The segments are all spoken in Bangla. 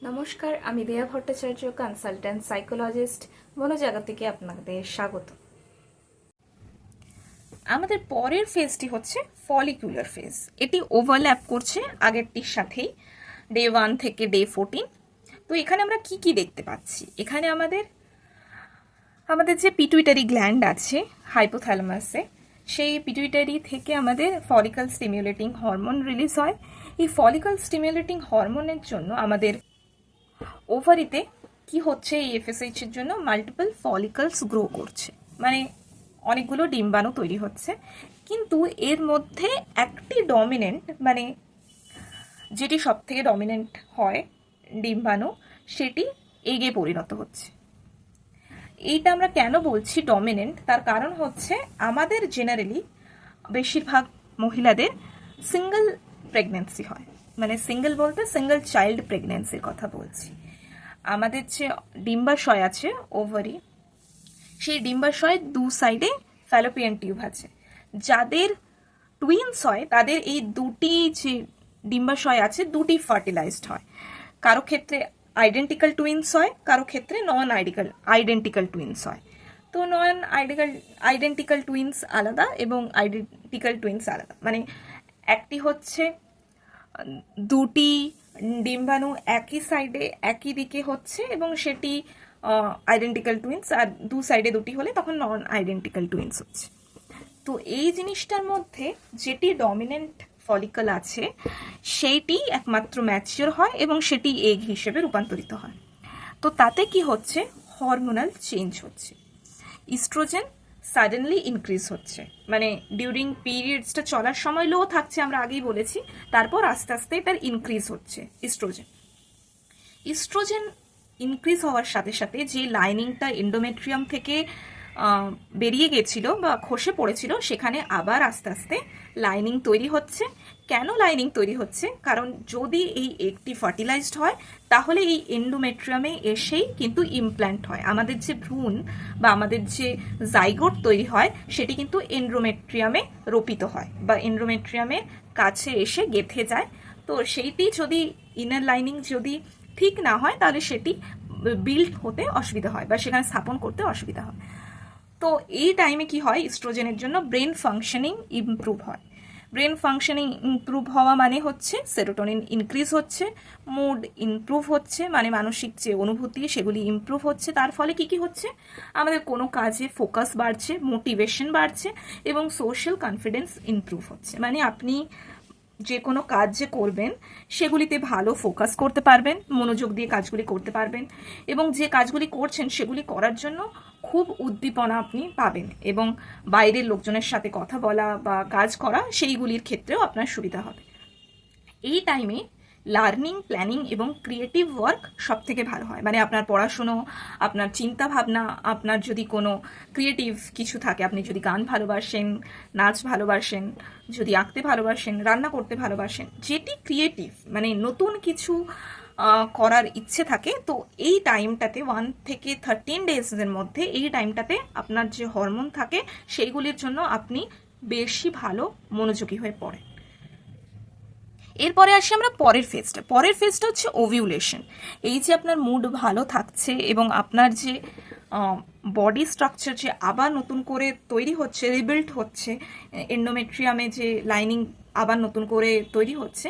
নমস্কার, আমি দেয়া ভট্টাচার্য, কনসালট্যান্ট সাইকোলজিস্ট। মনোজাগতিকে আপনাদের স্বাগত। আমাদের পরের ফেজটি হচ্ছে ফলিকুলার ফেজ। এটি ওভারল্যাপ করছে আগেরটির সাথেই, ডে 1 থেকে ডে 14। তো এখানে আমরা কি কি দেখতে পাচ্ছি? এখানে আমাদের যে পিটুইটারি গ্ল্যান্ড আছে হাইপোথ্যালামাসে, সেই পিটুইটারি থেকে আমাদের ফলিকল স্টিমুলেটিং হরমোন রিলিজ হয়। এই ফলিকল স্টিমুলেটিং হরমোনের জন্য আমাদের ওভারিতে কি হচ্ছে, এই এফএসএইচ এর জন্য মাল্টিপল ফলিকলস গ্রো করছে, মানে অনেকগুলো ডিম্বাণু তৈরি হচ্ছে। কিন্তু এর মধ্যে একটি ডমিনেন্ট, মানে যেটি সব থেকে ডমিনেন্ট হয় ডিম্বাণু, সেটি এগে পরিণত হচ্ছে। এইটা আমরা কেন বলছি ডমিনেন্ট? তার কারণ হচ্ছে আমাদের জেনারেলি বেশিরভাগ মহিলাদের সিঙ্গেল প্রেগনেন্সি হয়, মানে সিঙ্গেল বলতে সিঙ্গেল চাইল্ড প্রেগনেন্সির কথা বলছি। আমাদের যে ডিম্বাশয় আছে ওভারি, সেই ডিম্বাশয়ের দু সাইডে ফ্যালোপিয়ান টিউব আছে। যাদের টুইনস হয় তাদের এই দুটি যে ডিম্বাশয় আছে দুটি ফার্টিলাইজড হয়। কারো ক্ষেত্রে আইডেন্টিক্যাল টুইনস হয়, কারো ক্ষেত্রে নন আইডেন্টিক্যাল টুইনস হয়। তো নন আইডেন্টিক্যাল টুইনস আলাদা এবং আইডেন্টিক্যাল টুইনস আলাদা, মানে একটি হচ্ছে দুটি ডিম্বাণু একই সাইডে একই দিকে হচ্ছে এবং সেটি আইডেন্টিক্যাল টুইনস, আর দু সাইডে দুটি হলে তখন নন আইডেন্টিক্যাল টুইনস হচ্ছে। তো এই জিনিসটার মধ্যে যেটি ডমিনেন্ট ফলিকল আছে সেইটি একমাত্র ম্যাচিওর হয় এবং সেটি এগ হিসেবে রূপান্তরিত হয়। তো তাতে কি হচ্ছে, হরমোনাল চেঞ্জ হচ্ছে। ইস্ট্রোজেন সাডেনলি ইনক্রিজ হচ্ছে, মানে ডিউরিং পিরিয়ডসটা চলার সময় লো থাকছে, আমরা আগেই বলেছি, তারপর আস্তে আস্তে তার ইনক্রিজ হচ্ছে ইস্ট্রোজেন ইনক্রিজ হওয়ার সাথে সাথে যে লাইনিংটা এন্ডোমেট্রিয়াম থেকে বেরিয়ে গেছিল বা খসে পড়েছিল, সেখানে আবার আস্তে আস্তে লাইনিং তৈরি হচ্ছে। কেন লাইনিং তৈরি হচ্ছে? কারণ যদি এই এগটি ফার্টিলাইজড হয় তাহলে এই এন্ডোমেট্রিয়ামে এসেই কিন্তু ইমপ্ল্যান্ট হয়। আমাদের যে ভ্রূণ বা আমাদের যে জাইগোট তৈরি হয় সেটি কিন্তু এন্ডোমেট্রিয়ামে রোপিত হয় বা এন্ডোমেট্রিয়ামের কাছে এসে গেঁথে যায়। তো সেইটি যদি ইনার লাইনিং যদি ঠিক না হয় তাহলে সেটি বিল্ড হতে অসুবিধা হয় বা সেখানে স্থাপন করতে অসুবিধা হয়। তো এই টাইমে কি হয়, ইস্ট্রোজেনের জন্য ব্রেন ফাংশনিং ইমপ্রুভ হয়। ব্রেন ফাংশনিং ইমপ্রুভ হওয়া মানে হচ্ছে সেরোটোনিন ইনক্রিজ হচ্ছে, মুড ইমপ্রুভ হচ্ছে, মানে মানসিক যে অনুভূতি সেগুলি ইমপ্রুভ হচ্ছে। তার ফলে কি কি হচ্ছে, আমাদের কোনো কাজে ফোকাস বাড়ছে, মোটিভেশন বাড়ছে এবং সোশ্যাল কনফিডেন্স ইমপ্রুভ হচ্ছে। মানে আপনি যে কোনো কাজ যে করবেন সেগুলিতে ভালো ফোকাস করতে পারবেন, মনোযোগ দিয়ে কাজগুলি করতে পারবেন এবং যে কাজগুলি করছেন সেগুলি করার জন্য খুব উদ্দীপনা আপনি পাবেন এবং বাইরের লোকজনের সাথে কথা বলা বা কাজ করা সেইগুলির ক্ষেত্রেও আপনার সুবিধা হবে। এই টাইমে লার্নিং, প্ল্যানিং এবং ক্রিয়েটিভ ওয়ার্ক সব থেকে ভালো হয়। মানে আপনার পড়াশুনো, আপনার চিন্তা ভাবনা, আপনার যদি কোনো ক্রিয়েটিভ কিছু থাকে, আপনি যদি গান ভালোবাসেন, নাচ ভালোবাসেন, যদি আঁকতে ভালোবাসেন, রান্না করতে ভালোবাসেন, যেটি ক্রিয়েটিভ, মানে নতুন কিছু করার ইচ্ছে থাকে, তো এই টাইমটাতে 1 থেকে 13 ডেজের মধ্যে এই টাইমটাতে আপনার যে হরমোন থাকে সেইগুলির জন্য আপনি বেশি ভালো মনোযোগী হয়ে পড়েন। এরপরে আসি আমরা পরের ফেজটা হচ্ছে ওভিউলেশন। এই যে আপনার মুড ভালো থাকছে এবং আপনার যে বডি স্ট্রাকচার যে আবার নতুন করে তৈরি হচ্ছে, রিবিল্ড হচ্ছে, এন্ডোমেট্রিয়ামে যে লাইনিং আবার নতুন করে তৈরি হচ্ছে,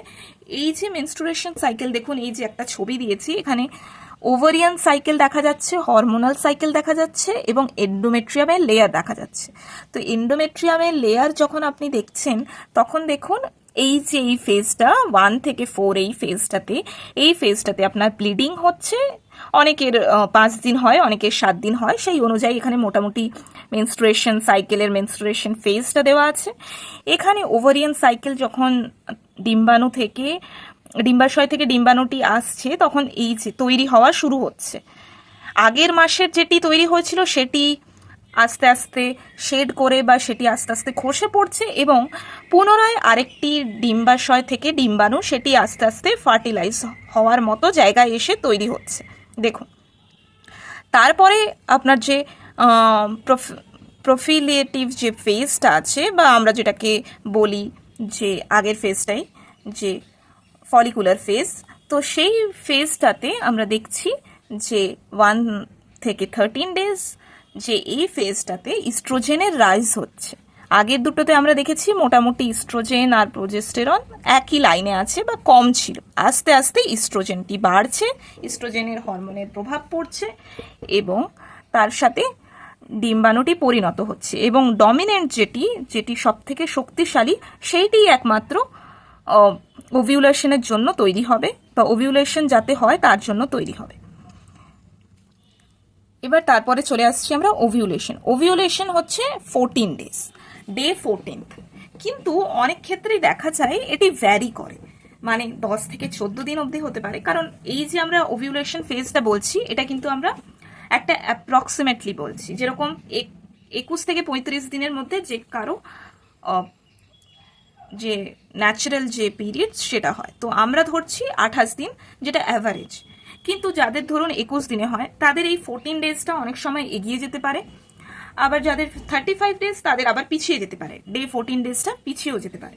এই যে মেনস্ট্রুয়েশন সাইকেল, দেখুন এই যে একটা ছবি দিয়েছি এখানে, ওভারিয়ান সাইকেল দেখা যাচ্ছে, হরমোনাল সাইকেল দেখা যাচ্ছে এবং এন্ডোমেট্রিয়ামের লেয়ার দেখা যাচ্ছে। তো এন্ডোমেট্রিয়ামের লেয়ার যখন আপনি দেখছেন তখন দেখুন এই যে এই ফেজটা 1 থেকে 4, এই ফেজটাতে আপনার ব্লিডিং হচ্ছে। অনেকের 5 দিন হয়, অনেকের 7 দিন হয়, সেই অনুযায়ী এখানে মোটামুটি মেনস্ট্রুয়েশন সাইকেলের মেনস্ট্রুয়েশন ফেজটা দেওয়া আছে। এখানে ওভারিয়ান সাইকেল যখন ডিম্বাশয় থেকে ডিম্বাণুটি আসছে তখন এই যে তৈরি হওয়া শুরু হচ্ছে। আগের মাসের যেটি তৈরি হয়েছিল সেটি আস্তে আস্তে শেড করে বা সেটি আস্তে আস্তে খসে পড়ছে এবং পুনরায় আরেকটি ডিম্বাশয় থেকে ডিম্বাণু সেটি আস্তে আস্তে ফার্টিলাইজ হওয়ার মতো জায়গায় এসে তৈরি হচ্ছে। দেখুন, তারপরে আপনার যে প্রোফিলিয়েটিভ যে ফেজটা আছে বা আমরা যেটাকে বলি যে আগের ফেজটাই যে ফলিকুলার ফেজ, তো সেই ফেজটাতে আমরা দেখছি যে 1 থেকে 13 ডেজ যে এই ফেজটাতে ইস্ট্রোজেনের রাইজ হচ্ছে। আগের দুটোতে আমরা দেখেছি মোটামুটি ইস্ট্রোজেন আর প্রোজেস্টেরন একই লাইনে আছে বা কম ছিল, আস্তে আস্তে ইস্ট্রোজেনটি বাড়ছে, ইস্ট্রোজেনের হরমোনের প্রভাব পড়ছে এবং তার সাথে ডিম্বাণুটি পরিণত হচ্ছে এবং ডমিনেন্ট যেটি সব থেকে শক্তিশালী সেইটি একমাত্র ওভিউলেশনের জন্য তৈরি হবে বা ওভিউলেশন যাতে হয় তার জন্য তৈরি হবে। এবার তারপরে চলে আসছি আমরা ওভিউলেশন। ওভিউলেশন হচ্ছে 14 ডেজ, ডে 14। কিন্তু অনেক ক্ষেত্রেই দেখা যায় এটি ভ্যারি করে, মানে 10 থেকে 14 দিন অবধি হতে পারে। কারণ এই যে আমরা ওভিউলেশন ফেজটা বলছি এটা কিন্তু আমরা একটা অ্যাপ্রক্সিমেটলি বলছি, যেরকম 21 থেকে 35 দিনের মধ্যে যে কারো যে ন্যাচারাল যে পিরিয়ড সেটা হয়, তো আমরা ধরছি 28 দিন যেটা অ্যাভারেজ। কিন্তু যাদের ধরুন 21 দিনে হয় তাদের এই 14 ডেজটা অনেক সময় এগিয়ে যেতে পারে, আবার যাদের 35 ডেজ তাদের আবার পিছিয়ে যেতে পারে, ডে 14 ডেজটা পিছিয়েও যেতে পারে।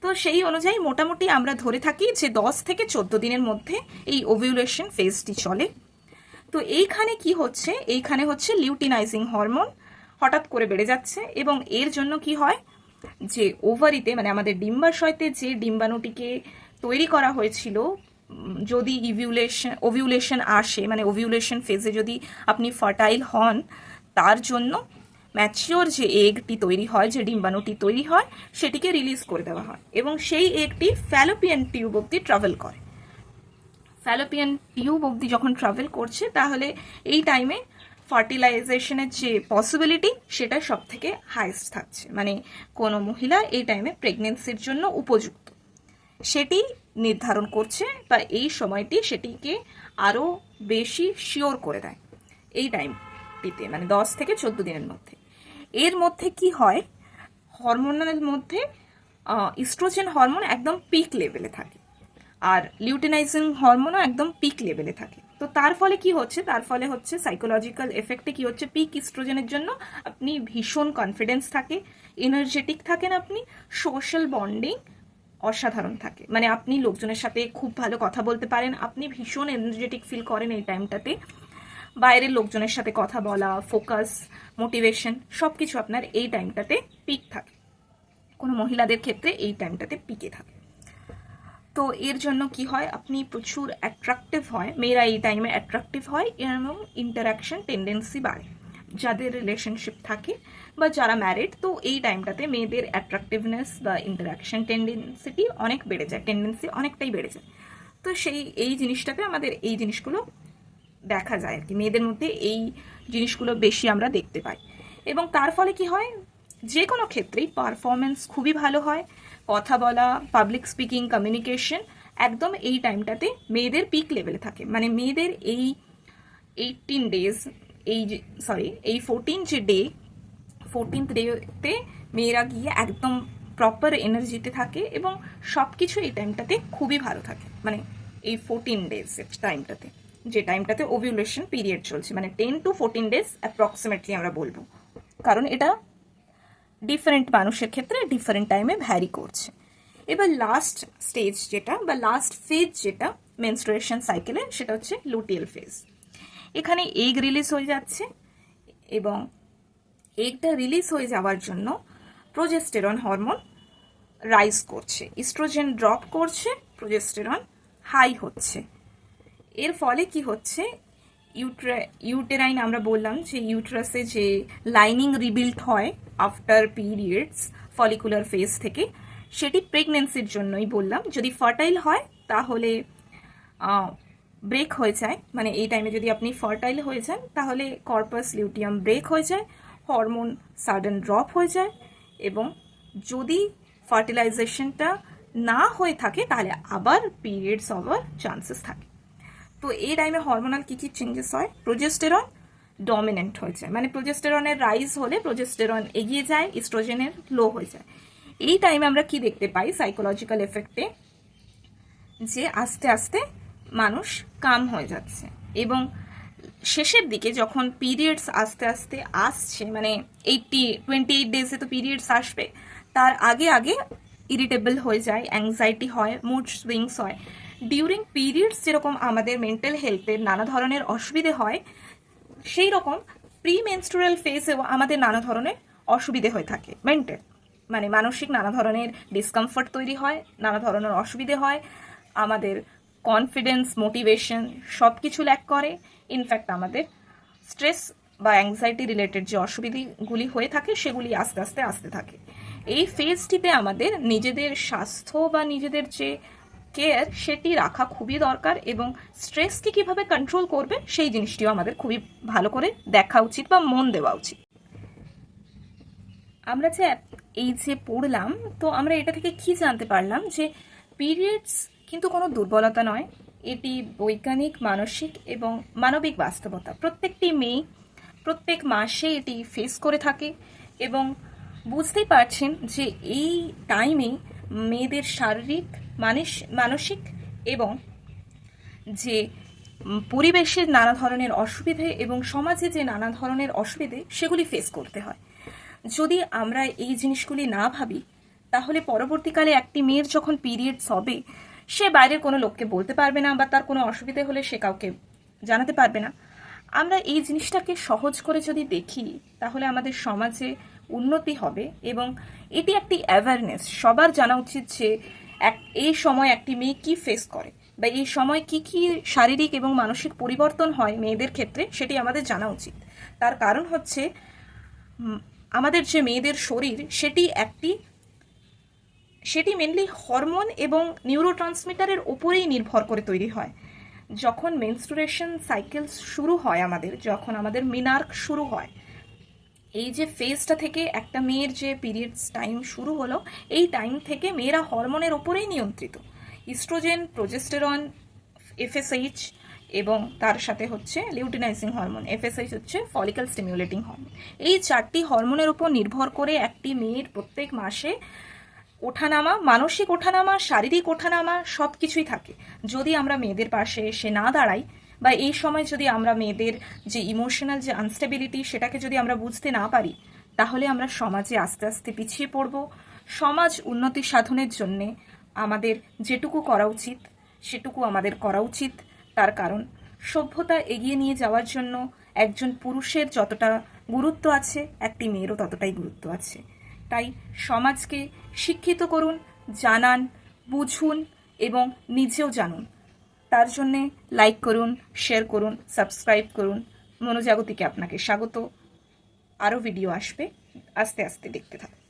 তো সেই অনুযায়ী মোটামুটি আমরা ধরে থাকি যে 10 থেকে 14 দিনের মধ্যে এই ওভিউলেশন ফেজটি চলে। তো এইখানে কি হচ্ছে, এইখানে হচ্ছে লিউটিনাইজিং হরমোন হঠাৎ করে বেড়ে যাচ্ছে এবং এর জন্য কি হয় যে ওভারিতে মানে আমাদের ডিম্বাশয়তে যে ডিম্বাণুটিকে তৈরি করা হয়েছিল, যদি ওভিউলেশন আসে মানে ওভিউলেশন ফেজে যদি আপনি ফার্টাইল হন, তার জন্য ম্যাচিওর যে এগটি তৈরি হয়, যে ডিম্বাণুটি তৈরি হয় সেটিকে রিলিজ করে দেওয়া হয় এবং সেই এগটি ফ্যালোপিয়ান টিউব অব্দি ট্রাভেল করে। ফ্যালোপিয়ান টিউব অব্দি যখন ট্রাভেল করছে তাহলে এই টাইমে ফার্টিলাইজেশনের যে পসিবিলিটি সেটা সব থেকে হাইস্ট থাকছে, মানে কোনো মহিলা এই টাইমে প্রেগনেন্সির জন্য উপযুক্ত সেটি নির্ধারণ করছে বা এই সময়টি সেটিকে আরও বেশি শিওর করে দেয় এই টাইমটিতে, মানে 10 থেকে 14 দিনের মধ্যে। এর মধ্যে কি হয়, হরমোনাল মধ্যে ইস্ট্রোজেন হরমোন একদম পিক লেভেলে থাকে আর লিউটিনাইজিং হরমোনও একদম পিক লেভেলে থাকে। তো তার ফলে কি হচ্ছে, তার ফলে হচ্ছে সাইকোলজিক্যাল এফেক্টে কি হচ্ছে, পিক ইস্ট্রোজেনের জন্য আপনি ভীষণ কনফিডেন্স থাকে, এনার্জেটিক থাকেন, আপনি সোশ্যাল বন্ডিং অসাধারণ থাকে, মানে আপনি লোকজনের সাথে খুব ভালো কথা বলতে পারেন, আপনি ভীষণ এনার্জেটিক ফিল করেন এই টাইমটাতে, বাইরের লোকজনের সাথে কথা বলা, ফোকাস, মোটিভেশন সব কিছু আপনার এই টাইমটাতে পিক থাকে, কোনো মহিলাদের ক্ষেত্রে এই টাইমটাতে পিকে থাকে। তো এর জন্য কি হয়, আপনি প্রচুর অ্যাট্রাকটিভ হয়, মেয়েরা এই টাইমে অ্যাট্রাকটিভ হয় এবং ইন্টারাকশন টেন্ডেন্সি বাড়ে, যাদের রিলেশনশিপ থাকে বা যারা ম্যারিড, তো এই টাইমটাতে মেয়েদের অ্যাট্রাকটিভনেস বা ইন্টারাকশন টেন্ডেন্সিটি অনেক বেড়ে যায়, টেন্ডেন্সি অনেকটাই বেড়ে যায়। তো এই জিনিসটাতে আমাদের এই জিনিসগুলো দেখা যায় আর কি, মেয়েদের মধ্যে এই জিনিসগুলো বেশি আমরা দেখতে পাই এবং তার ফলে কি হয়, যে কোনো ক্ষেত্রেই পারফরমেন্স খুবই ভালো হয়, কথা বলা, পাবলিক স্পিকিং, কমিউনিকেশন একদম এই টাইমটাতে মেয়েদের পিক লেভেলে থাকে। মানে মেয়েদের এই 18 ডেজ এই 14 যে ডে, 14th ডেতে মেয়েরা গিয়ে একদম প্রপার এনার্জিতে থাকে এবং সব কিছু এই টাইমটাতে খুবই ভালো থাকে, মানে এই 14 ডেজ টাইমটাতে, যে টাইমটাতে ওভিউলেশন পিরিয়ড চলছে, মানে 10 to 14 ডেজ অ্যাপ্রক্সিমেটলি আমরা বলবো, কারণ এটা ডিফারেন্ট মানুষের ক্ষেত্রে ডিফারেন্ট টাইমে ভ্যারি করছে। এবার লাস্ট স্টেজ যেটা বা লাস্ট ফেজ যেটা মেনস্ট্রুয়েশন সাইকেলে, সেটা হচ্ছে লুটিয়াল ফেজ। এখানে এগ রিলিজ হয়ে যাচ্ছে এবং এগটা রিলিজ হয়ে যাওয়ার জন্য প্রোজেস্টেরন হরমোন রাইজ করছে, ইস্ট্রোজেন ড্রপ করছে, প্রোজেস্টেরন হাই হচ্ছে। এর ফলে কি হচ্ছে, ইউটেরাইন আমরা বললাম যে ইউটেরাসে যে লাইনিং রিবিল্ড হয় আফটার পিরিয়ডস ফলিকুলার ফেজ থেকে, সেটি প্রেগনেন্সির জন্যই বললাম। যদি ফার্টাইল হয় তাহলে ব্রেক হয়ে যায়, মানে এই টাইমে যদি আপনি ফার্টাইল হয়ে যান তাহলে কর্পাস লিউটিয়াম ব্রেক হয়ে যায়, হরমোন সাডেন ড্রপ হয়ে যায় এবং যদি ফার্টিলাইজেশনটা না হয়ে থাকে তাহলে আবার পিরিয়ডস হওয়ার চান্সেস থাকে। তো এই টাইমে হরমোনাল কী কী চেঞ্জেস হয়, প্রোজেস্টেরন ডমিনেন্ট হয়ে যায়, মানে প্রোজেস্টেরনের রাইজ হলে প্রোজেস্টেরন এগিয়ে যায়, ইস্ট্রোজেনের লো হয়ে যায়। এই টাইমে আমরা কি দেখতে পাই সাইকোলজিক্যাল এফেক্টে, যে আস্তে আস্তে মানুষ কাম হয়ে যাচ্ছে এবং শেষের দিকে যখন পিরিয়ডস আস্তে আস্তে আসছে, মানে 28 ডেজে তো পিরিয়ডস আসবে, তার আগে আগে ইরিটেবল হয়ে যায়, অ্যাংজাইটি হয়, মুড সুইংস হয়, ডিউরিং পিরিয়ডস যেরকম আমাদের মেন্টাল হেলথের নানা ধরনের অসুবিধে হয়, সেই রকম প্রি মেনস্ট্রুয়াল ফেজেও আমাদের নানা ধরনের অসুবিধে হয়ে থাকে। মানে মানসিক নানা ধরনের ডিসকমফর্ট তৈরি হয়, নানা ধরনের অসুবিধে হয়, আমাদের কনফিডেন্স, মোটিভেশন সব কিছু ল্যাক করে। ইনফ্যাক্ট আমাদের স্ট্রেস বা অ্যাংজাইটি রিলেটেড যে অসুবিধাগুলি হয়ে থাকে সেগুলি আস্তে আস্তে আসতে থাকে। এই ফেজটিতে আমাদের নিজেদের স্বাস্থ্য বা নিজেদের যে কেয়ার সেটি রাখা খুবই দরকার, এবং স্ট্রেসকে কিভাবে কন্ট্রোল করবে সেই জিনিসটিও আমাদের খুবই ভালো করে দেখা উচিত বা মন দেওয়া উচিত। আমরা যে এই যে পড়লাম, তো আমরা এটা থেকে কি জানতে পারলাম যে পিরিয়ডস কিন্তু কোনো দুর্বলতা নয়, এটি বৈজ্ঞানিক, মানসিক এবং মানবিক বাস্তবতা। প্রত্যেকটি মেয়ে প্রত্যেক মাসে এটি ফেস করে থাকে, এবং বুঝতেই পারছেন যে এই টাইমে মেয়েদের শারীরিক, মানসিক এবং যে পরিবেশের নানা ধরনের অসুবিধে এবং সমাজে যে নানা ধরনের অসুবিধে সেগুলি ফেস করতে হয়। যদি আমরা এই জিনিসগুলি না ভাবি, তাহলে পরবর্তীকালে একটি মেয়ের যখন পিরিয়ডস হবে, সে বাইরের কোনো লোককে বলতে পারবে না, বা তার কোনো অসুবিধে হলে সে কাউকে জানাতে পারবে না। আমরা এই জিনিসটাকে সহজ করে যদি দেখি, তাহলে আমাদের সমাজে উন্নতি হবে, এবং এটি একটি অ্যাওয়ারনেস। সবার জানা উচিত যে এই সময় একটি মেয়ে কি ফেস করে, বা এই সময় কি কি শারীরিক এবং মানসিক পরিবর্তন হয় মেয়েদের ক্ষেত্রে, সেটি আমাদের জানা উচিত। তার কারণ হচ্ছে আমাদের যে মেয়েদের শরীর সেটি মেনলি হরমোন এবং নিউরোট্রান্সমিটারের ওপরেই নির্ভর করে তৈরি হয়। যখন মেনস্ট্রুয়েশন সাইকেল শুরু হয়, যখন আমাদের মিনার্ক শুরু হয়, এই যে ফেজটা থেকে একটা মেয়ের যে পিরিয়ডস টাইম শুরু হলো, এই টাইম থেকে মেয়েরা হরমোনের ওপরেই নিয়ন্ত্রিত। ইস্ট্রোজেন, প্রোজেস্টেরন, এফএসএইচ এবং তার সাথে হচ্ছে লিউটিনাইজিং হরমোন। এফএসএইচ হচ্ছে ফলিকল স্টিমুলেটিং হরমোন। এই 4টি হরমোনের উপর নির্ভর করে একটি মেয়ের প্রত্যেক মাসে ওঠানামা, মানসিক ওঠানামা, শারীরিক ওঠানামা সব কিছুই থাকে। যদি আমরা মেয়েদের পাশে এসে না দাঁড়াই, বা এই সময় যদি আমরা মেয়েদের যে ইমোশনাল যে আনস্টেবিলিটি সেটাকে যদি আমরা বুঝতে না পারি, তাহলে আমরা সমাজে আস্তে আস্তে পিছিয়ে পড়ব। সমাজ উন্নতি সাধনের জন্যে আমাদের যেটুকু করা উচিত সেটুকু আমাদের করা উচিত। তার কারণ সভ্যতা এগিয়ে নিয়ে যাওয়ার জন্য একজন পুরুষের যতটা গুরুত্ব আছে, একটি মেয়েরও ততটাই গুরুত্ব আছে। তাই সমাজকে শিক্ষিত করুন, জানান, বুঝুন এবং নিজেও জানুন। তার জন্যে লাইক করুন, শেয়ার করুন, সাবস্ক্রাইব করুন। মনোজাগতিকে আপনাকে স্বাগত। আরও ভিডিও আসবে, আস্তে আস্তে দেখতে থাকুন।